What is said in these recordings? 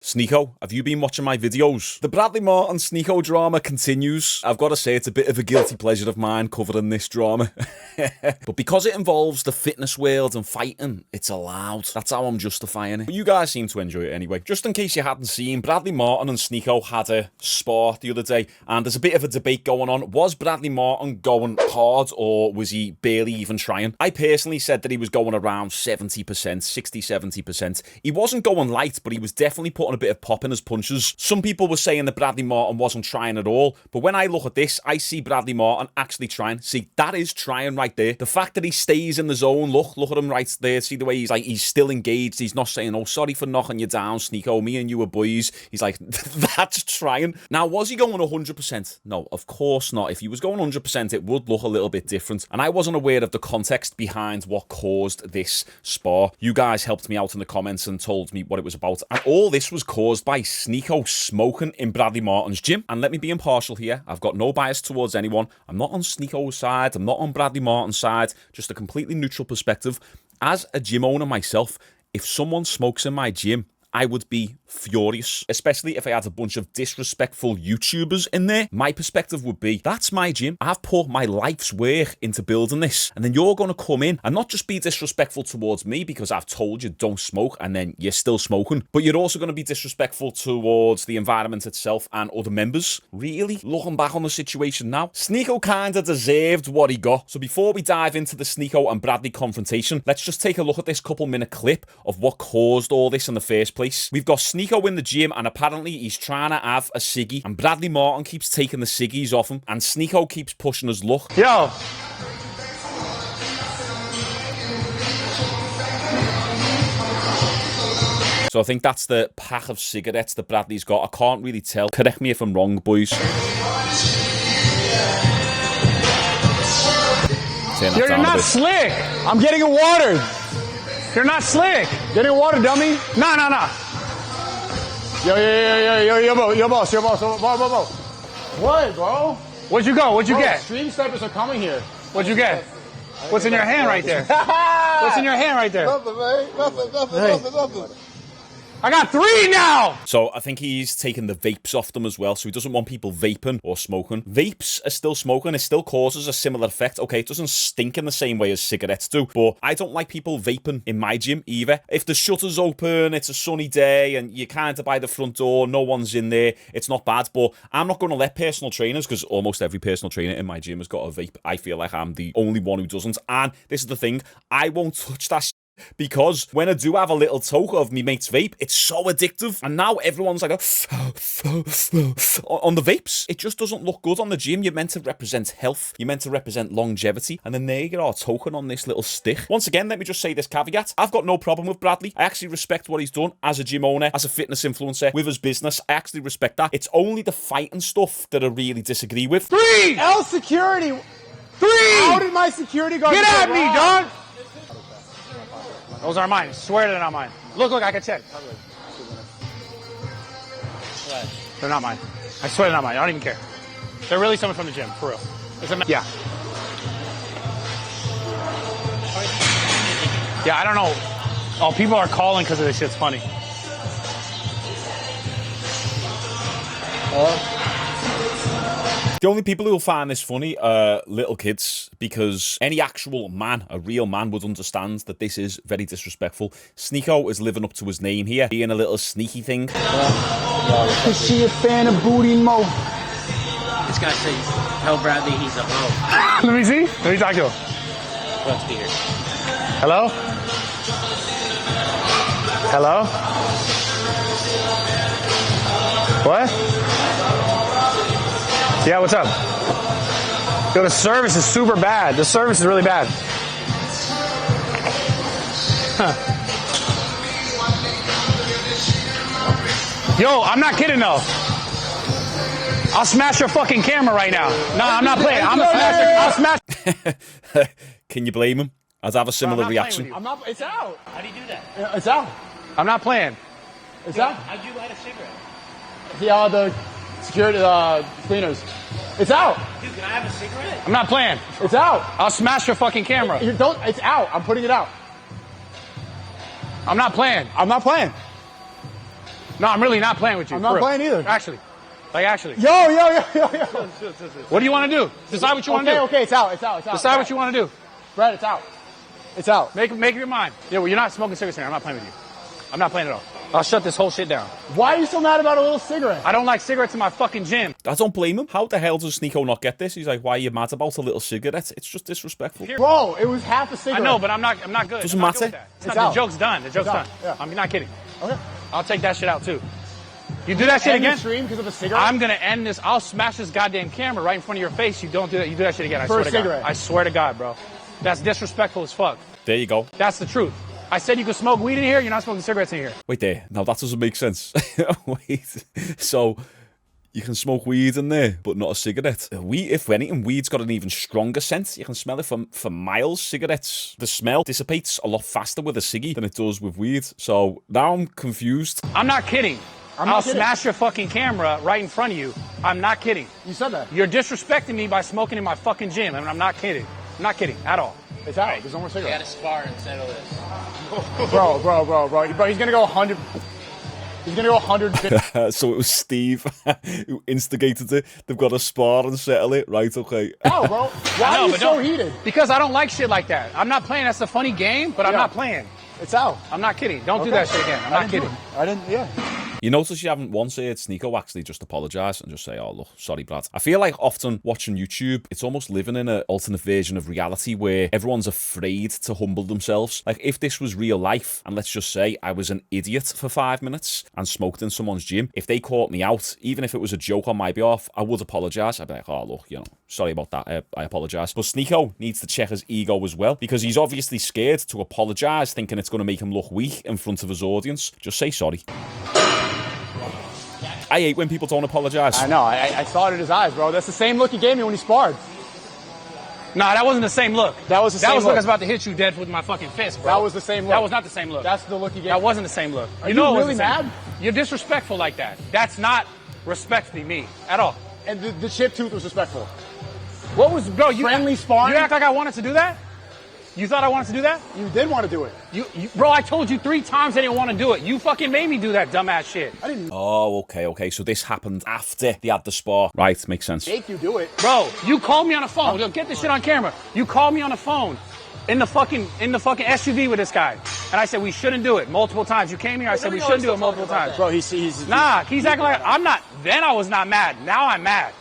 Sneako, have you been watching my videos? The Bradley Martyn Sneako drama continues. I've got to say it's a bit of a guilty pleasure of mine covering this drama. But because it involves the fitness world and fighting, it's allowed. That's how I'm justifying it. But you guys seem to enjoy it anyway. Just in case you hadn't seen, Bradley Martyn and Sneako had a spar the other day, and there's a bit of a debate going on. Was Bradley Martyn going hard, or was he barely even trying? I personally said that he was going around 70%, 60-70%. He wasn't going light, but he was definitely putting a bit of pop in his punches. Some people were saying that Bradley Martyn wasn't trying at all, but when I look at this, I see Bradley Martyn actually trying. See, that is trying right there. The fact that he stays in the zone, look at him right there. See the way he's still engaged. He's not saying, oh, sorry for knocking you down, Sneako, me and you are boys. He's like, that's trying. Now, was he going 100%? No, of course not. If he was going 100%, it would look a little bit different. And I wasn't aware of the context behind what caused this spar. You guys helped me out in the comments and told me what it was about. And all this was caused by Sneako smoking in Bradley Martyn's gym. And let me be impartial here. I've got no bias towards anyone. I'm not on Sneako's side. I'm not on Bradley Martyn's side. Just a completely neutral perspective. As a gym owner myself, if someone smokes in my gym, I would be furious, especially if I had a bunch of disrespectful YouTubers in there. My perspective would be, that's my gym. I've put my life's work into building this, and then you're going to come in and not just be disrespectful towards me because I've told you don't smoke and then you're still smoking, but you're also going to be disrespectful towards the environment itself and other members. Really? Looking back on the situation now, Sneako kind of deserved what he got. So before we dive into the Sneako and Bradley confrontation, let's just take a look at this couple-minute clip of what caused all this in the first place. We've got Sneako in the gym, and apparently he's trying to have a ciggy, and Bradley Martyn keeps taking the ciggies off him, and Sneako keeps pushing his luck. Yo! So I think that's the pack of cigarettes that Bradley's got. I can't really tell. Correct me if I'm wrong, boys. You're not slick! I'm getting it watered! You're not slick! Getting it watered, dummy! No. Yo, boss. Whoa. What, bro? Where'd you go? What'd you get? Stream snipers are coming here. What'd you get? What's in your hand right there? What's in your hand right there? Nothing, man. Nothing. I got 3 now! So I think he's taking the vapes off them as well, so he doesn't want people vaping or smoking. Vapes are still smoking. It still causes a similar effect. Okay, it doesn't stink in the same way as cigarettes do, but I don't like people vaping in my gym either. If the shutter's open, it's a sunny day, and you're kind of by the front door, no one's in there, it's not bad, but I'm not going to let personal trainers, because almost every personal trainer in my gym has got a vape. I feel like I'm the only one who doesn't, and this is the thing, I won't touch that because when I do have a little toke of me mate's vape, it's so addictive. And now everyone's like, on the vapes. It just doesn't look good on the gym. You're meant to represent health. You're meant to represent longevity. And then there you are, token on this little stick. Once again, let me just say this caveat. I've got no problem with Bradley. I actually respect what he's done as a gym owner, as a fitness influencer, with his business. I actually respect that. It's only the fighting stuff that I really disagree with. 3! L security. 3! How did my security guard Get at me, dog! dog? Those are mine. Swear they're not mine. Look, I can check. They're not mine. I swear they're not mine. I don't even care. They're really someone from the gym, for real. Yeah. Yeah, I don't know. Oh, people are calling because of this shit's funny. The only people who'll find this funny are little kids, because any actual man, a real man, would understand that this is very disrespectful. Sneako is living up to his name here, being a little sneaky thing. Is she a fan of booty mo? This guy says, tell Bradley he's a hoe. Let me see. Let me talk to him. Let's be here. Hello? Hello? What? Yeah, what's up? Yo, the service is super bad. The service is really bad. Huh. Yo, I'm not kidding though. I'll smash your fucking camera right now. No, I'm not playing. I'll smash. Can you blame him? I'd have a similar reaction. I'm not. It's out. How do you do that? It's out. I'm not playing. It's out. How'd you light a cigarette? The security cleaners. It's out. Dude, can I have a cigarette? I'm not playing. It's out. I'll smash your fucking camera. You don't. It's out. I'm putting it out. I'm not playing. I'm not playing. No, I'm really not playing with you. I'm not for real. playing either. Actually. Like, actually. Yo. What do you want to do? Decide what you want to do. Okay, it's out. Decide what you want to do. Brad, it's out. It's out. Make up your mind. Yeah, well, you're not smoking cigarettes in here. I'm not playing with you. I'm not playing at all. I'll shut this whole shit down. Why are you so mad about a little cigarette? I don't like cigarettes in my fucking gym. I don't blame him. How the hell does Sneako not get this? He's like, why are you mad about a little cigarette? It's just disrespectful. Bro, it was half a cigarette. I know, but I'm not good. Doesn't I'm not good matter. with that. It's The out. joke's done. The joke's It's out. done. Yeah. I'm not kidding. Okay. I'll take that shit out too. You do that shit End the again? stream because of a cigarette? I'm gonna end this. I'll smash this goddamn camera right in front of your face. You don't do that. You do that shit again. I For swear a to cigarette. God. I swear to God, bro. That's disrespectful as fuck. There you go. That's the truth. I said you could smoke weed in here. You're not smoking cigarettes in here. Wait there. Now that doesn't make sense. Wait. So you can smoke weed in there, but not a cigarette. Weed, if anything, weed's got an even stronger scent. You can smell it for miles. Cigarettes, the smell dissipates a lot faster with a ciggy than it does with weed. So now I'm confused. I'm not kidding. I'll kidding. smash your fucking camera right in front of you. I'm not kidding. You said that. You're disrespecting me by smoking in my fucking gym, and I'm not kidding. I'm not kidding at all. It's out. There's no more You cigarette. gotta spar and settle this. Bro, he's gonna go 100. He's gonna go 150. So it was Steve who instigated it. They've got to spar and settle it. Right, okay. No, bro. Why know, are you but so don't- heated? Because I don't like shit like that. I'm not playing. That's a funny game, but I'm Yeah. not playing. It's out. I'm not kidding. Don't do Okay. that shit again. I'm I not didn't do kidding. it. I didn't. Yeah. You notice you haven't once heard Sneako actually just apologise and just say, oh, look, sorry, Brad. I feel like often watching YouTube, it's almost living in an alternate version of reality where everyone's afraid to humble themselves. Like, if this was real life, and let's just say I was an idiot for 5 minutes and smoked in someone's gym, if they caught me out, even if it was a joke on my behalf, I would apologise. I'd be like, oh, look, sorry about that. I apologise. But Sneako needs to check his ego as well, because he's obviously scared to apologise, thinking it's going to make him look weak in front of his audience. Just say sorry. I hate when people don't apologise. I know. I saw it in his eyes, bro. That's the same look he gave me when he sparred. Nah, that wasn't the same look. That was the same That was look. I was about to hit you dead with my fucking fist, bro. That was the same look. That was not the same look. That's the look he gave That me. wasn't the same look. Are you know it really wasn't the same. mad? You're disrespectful like that. That's not respecting me at all. And the chip tooth was respectful. What was, bro? You Friendly sparring? You act like I wanted to do that? You thought I wanted to do that? You did want to do it. Bro, I told you 3 times I didn't want to do it. You fucking made me do that dumbass shit. I didn't Oh, okay. So this happened after they had the spar. Right, makes sense. make you do it. Bro, you called me on the phone. Yo, get this shit on camera. You called me on the phone in the fucking SUV with this guy. And I said we shouldn't do it multiple times. You came here, I said we shouldn't do it multiple times. Bro, he's Nah, he's acting like I'm not. Then I was not mad. Now I'm mad.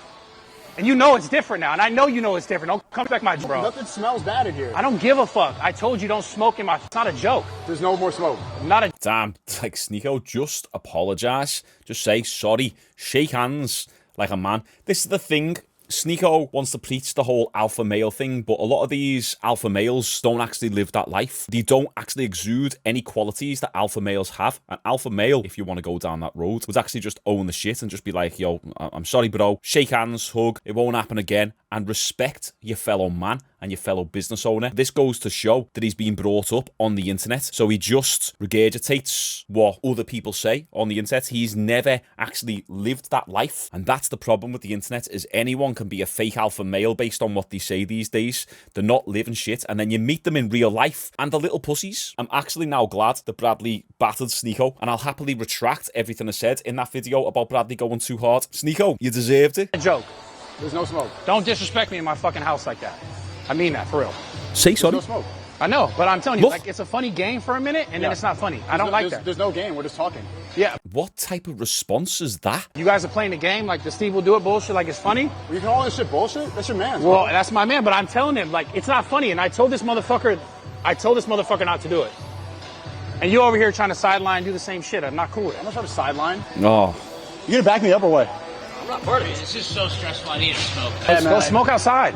And you know it's different now. And I know you know it's different. Don't come back my bro. Nothing smells bad in here. I don't give a fuck. I told you don't smoke in my. It's not a joke. There's no more smoke. Not a. Damn, like Sneako, just apologise. Just say sorry. Shake hands like a man. This is the thing. Sneako wants to preach the whole alpha male thing, but a lot of these alpha males don't actually live that life. They don't actually exude any qualities that alpha males have. An alpha male, if you want to go down that road, would actually just own the shit and just be like, yo, I'm sorry, bro. Shake hands, hug. It won't happen again. And respect your fellow man and your fellow business owner. This goes to show that he's been brought up on the internet. So he just regurgitates what other people say on the internet. He's never actually lived that life. And that's the problem with the internet, is anyone can be a fake alpha male based on what they say these days. They're not living shit. And then you meet them in real life and they're little pussies. I'm actually now glad that Bradley battered Sneako, and I'll happily retract everything I said in that video about Bradley going too hard. Sneako, you deserved it. joke. There's no smoke. Don't disrespect me in my fucking house like that. I mean that for real. Say There's sorry. no smoke. I know, but I'm telling you, Look. like, it's a funny game for a minute, and then Yeah. it's not funny. I don't like there's, that. There's no game. We're just talking. Yeah, What type of response is that? you guys are playing the game like the Steve will do it bullshit, like it's funny. You can all this shit bullshit. That's your man. Well, that's my man, but I'm telling him, like, it's not funny. And I told this motherfucker not to do it. And you over here trying to sideline, do the same shit. I'm not cool with I'm it. not trying to sideline. Oh, You gonna back me up or what? I'm not part of it. It's just so stressful. I need to smoke. Let's go smoke outside.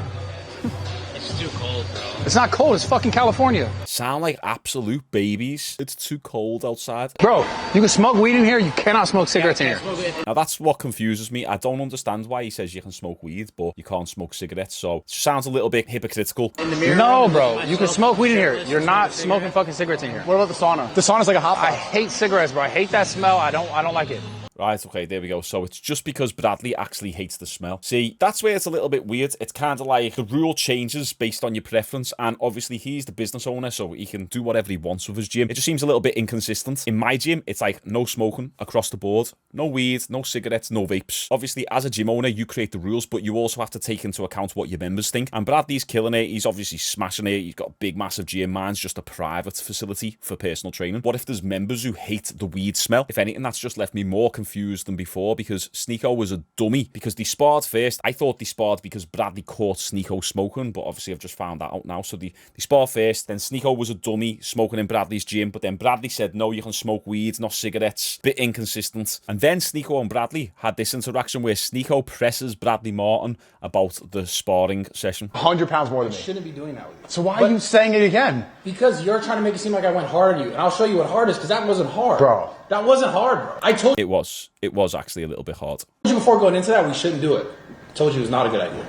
It's too cold, bro. It's not cold. It's fucking California. sound like absolute babies. It's too cold outside. Bro, you can smoke weed in here. You cannot smoke cigarettes in here. Now that's what confuses me. I don't understand why he says you can smoke weed, but you can't smoke cigarettes. So it sounds a little bit hypocritical. In the mirror. No, bro. You can smoke weed in here. You're not smoking fucking cigarettes in here. What about the sauna? The sauna's like a hot I pot. hate cigarettes, bro. I hate that smell. I don't like it. Right, okay, there we go. So it's just because Bradley actually hates the smell. See, that's where it's a little bit weird. It's kind of like the rule changes based on your preference, and obviously he's the business owner, so he can do whatever he wants with his gym. It just seems a little bit inconsistent. In my gym, it's like no smoking across the board. No weed, no cigarettes, no vapes. Obviously, as a gym owner, you create the rules, but you also have to take into account what your members think. And Bradley's killing it. He's obviously smashing it. He's got a big, massive gym. Mine's just a private facility for personal training. What if there's members who hate the weed smell? If anything, that's just left me more confused than before, because Sneako was a dummy because they sparred first. I thought they sparred because Bradley caught Sneako smoking, but obviously I've just found that out now. So they sparred first, then Sneako was a dummy smoking in Bradley's gym, but then Bradley said, no, you can smoke weed, not cigarettes. Bit inconsistent. And then Sneako and Bradley had this interaction where Sneako presses Bradley Martyn about the sparring session. 100 pounds more than me. Shouldn't be doing that with you. So why are you saying it again? Because you're trying to make it seem like I went hard on you. And I'll show you what hard is, because that wasn't hard. Bro. That wasn't hard, bro. I told It was actually a little bit hard. you before going into that we shouldn't do it. I told you it was not a good idea.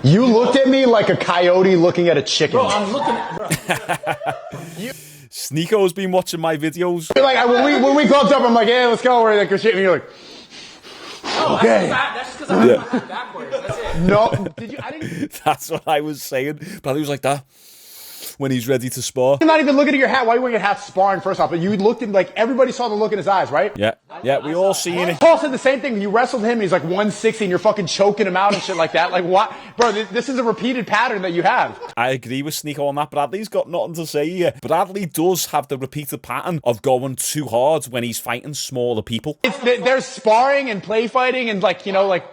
You looked at me like a coyote looking at a chicken. Bro, I'm looking at... Bro. Sneako's been watching my videos. Like when we clubbed up, I'm like, yeah, let's go. We're like, shit, and you're like, No, okay. that's just because I went my head backwards. That's it. No, did you? I didn't. That's what I was saying. Bradley was like that when he's ready to spar. You're not even looking at your hat. Why are you wearing a hat sparring first off? But you looked at like everybody saw the look in his eyes, right? Yeah, we all seen it. Paul said the same thing. You wrestled him. He's like 160, and you're fucking choking him out and shit like that. Like what, bro? This is a repeated pattern that you have. I agree with Sneako on that. Bradley's got nothing to say here. Bradley does have the repeated pattern of going too hard when he's fighting smaller people. There's sparring and play fighting and like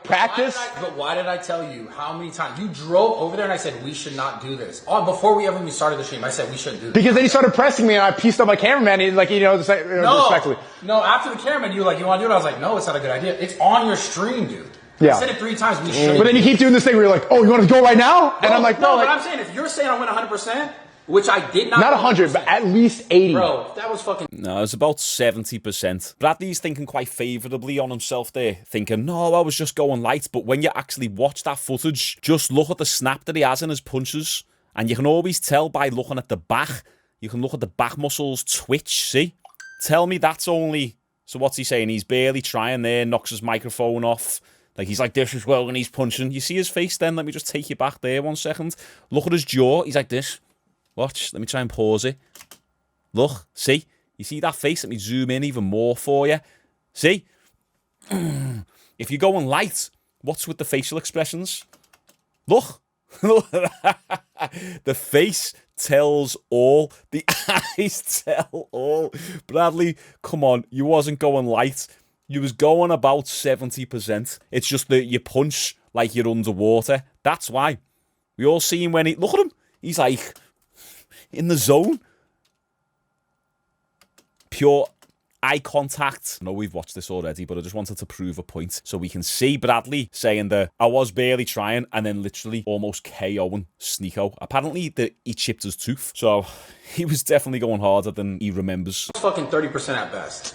practice. But why did I tell you how many times? You drove over there and I said, we should not do this. Before we even started the stream, I said, we shouldn't do this. Because then he started pressing me and I pieced up my cameraman. And like, respectfully. No, after the cameraman, you were like, you want to do it? I was like, no, it's not a good idea. It's on your stream, dude. Yeah. I said it 3 times. We shouldn't. But then you keep doing this thing where you're like, oh, you want to go right now? And I'm like, no. But I'm saying if you're saying I win 100%, which I did not. Not 100, but at least 80. Bro, that was fucking. No, it's about 70%. Bradley's thinking quite favourably on himself there, thinking, no, I was just going light. But when you actually watch that footage, just look at the snap that he has in his punches. And you can always tell by looking at the back. You can look at the back muscles twitch, see? Tell me that's only... So what's he saying? He's barely trying there, knocks his microphone off. Like, he's like this as well when he's punching. You see his face then? Let me just take you back there 1 second. Look at his jaw. He's like this. Watch. Let me try and pause it. Look. See? You see that face? Let me zoom in even more for you. See? If you're going light, what's with the facial expressions? Look. The face tells all. The eyes tell all. Bradley, come on. You wasn't going light. You was going about 70%. It's just that you punch like you're underwater. That's why. We all see him when he... Look at him. He's like in the zone. Pure eye contact. I know we've watched this already, but I just wanted to prove a point. So we can see Bradley saying that I was barely trying and then literally almost KOing Sneako. Apparently he chipped his tooth. So he was definitely going harder than he remembers. Fucking 30% at best.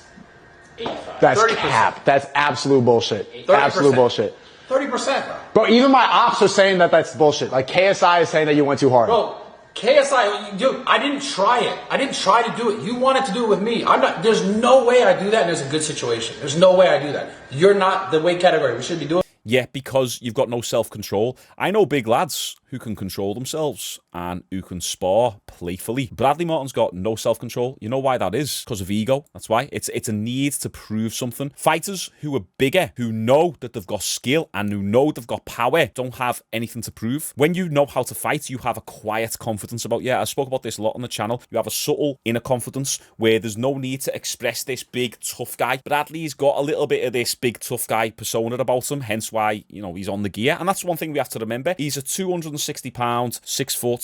85. That's 30%. cap. That's absolute bullshit. 30%. Absolute bullshit. 30%, bro. Bro, even my ops are saying that that's bullshit. Like, KSI is saying that you went too hard. Bro, KSI, dude, I didn't try it. I didn't try to do it. You wanted to do it with me. There's no way I do that and there's a good situation. There's no way I do that. You're not the weight category we should be doing. Yeah, because you've got no self-control. I know big lads who can control themselves and who can spar playfully. Bradley Martyn's got no self-control. You know why that is? Because of ego. That's why. It's a need to prove something. Fighters who are bigger, who know that they've got skill and who know they've got power, don't have anything to prove. When you know how to fight, you have a quiet confidence about... Yeah, I spoke about this a lot on the channel. You have a subtle inner confidence where there's no need to express this big, tough guy. Bradley's got a little bit of this big, tough guy persona about him, hence why, you know, he's on the gear. And that's one thing we have to remember. He's a 260-pound, 6'2"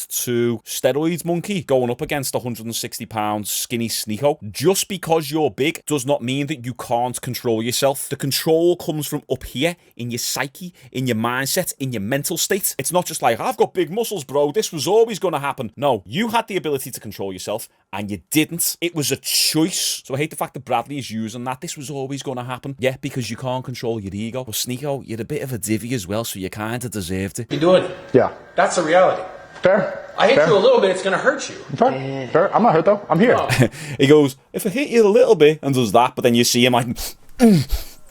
steroids monkey going up against a 160-pound skinny Sneako. Just because you're big does not mean that you can't control yourself. The control comes from up here in your psyche, in your mindset, in your mental state. It's not just like, I've got big muscles, bro. This was always going to happen. No, you had the ability to control yourself and you didn't. It was a choice. So I hate the fact that Bradley is using that. This was always going to happen. Yeah, because you can't control your ego. But Sneako, you're a bit of a divvy as well, so you kind of deserved it. You're doing it. Yeah. That's the reality. Fair. I hit you a little bit, it's going to hurt you. Fair. Fair. I'm not hurt, though. I'm here. He goes, if I hit you a little bit, and does that, but then you see him like...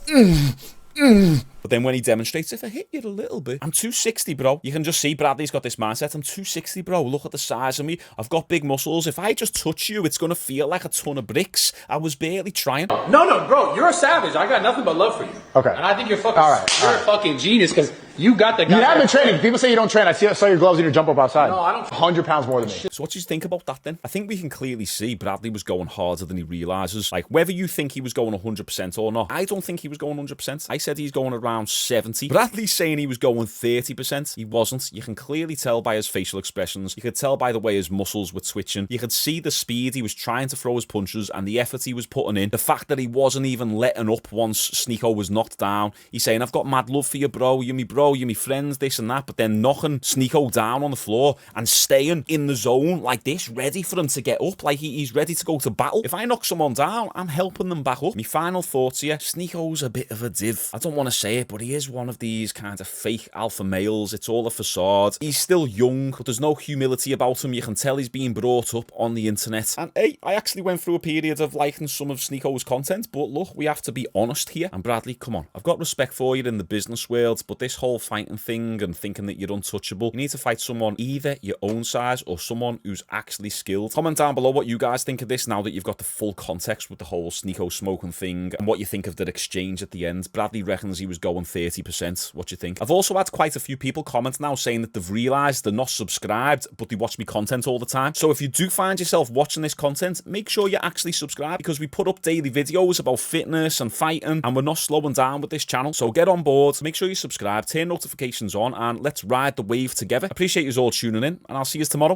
But then when he demonstrates, if I hit you a little bit, I'm 260, bro. You can just see Bradley's got this mindset. I'm 260, bro. Look at the size of me. I've got big muscles. If I just touch you, it's going to feel like a ton of bricks. I was barely trying. No, bro, you're a savage. I got nothing but love for you. Okay. And I think you're fucking, All right, you're a fucking genius because you got the guy. You have been training. People say you don't train. I saw your gloves and your jump up outside. No, I don't. 100 pounds more than me. So what do you think about that then? I think we can clearly see Bradley was going harder than he realises. Like, whether you think he was going 100% or not, I don't think he was going 100%. I said he's going around 70. Bradley's saying he was going 30%. He wasn't. You can clearly tell by his facial expressions. You could tell by the way his muscles were twitching. You could see the speed he was trying to throw his punches and the effort he was putting in. The fact that he wasn't even letting up once Sneako was knocked down. He's saying, I've got mad love for you, bro. You're me bro. You're me friends, this and that. But then knocking Sneako down on the floor and staying in the zone like this, ready for him to get up, like he's ready to go to battle. If I knock someone down, I'm helping them back up. My final thoughts here, Sneako's a bit of a div. I don't want to say it, but he is one of these kind of fake alpha males. It's all a facade. He's still young, but there's no humility about him. You can tell he's being brought up on the internet. And hey, I actually went through a period of liking some of Sneako's content, but look, we have to be honest here. And Bradley, come on, I've got respect for you in the business world, but this whole fighting thing and thinking that you're untouchable, you need to fight someone either your own size or someone who's actually skilled. Comment down below what you guys think of this now that you've got the full context with the whole Sneako smoking thing and what you think of the exchange at the end. Bradley reckons he was going 30%. What do you think? I've also had quite a few people comment now saying that they've realised they're not subscribed, but they watch me content all the time. So if you do find yourself watching this content, make sure you actually subscribe because we put up daily videos about fitness and fighting and we're not slowing down with this channel. So get on board, make sure you subscribe, turn notifications on and let's ride the wave together. Appreciate you all tuning in and I'll see you tomorrow.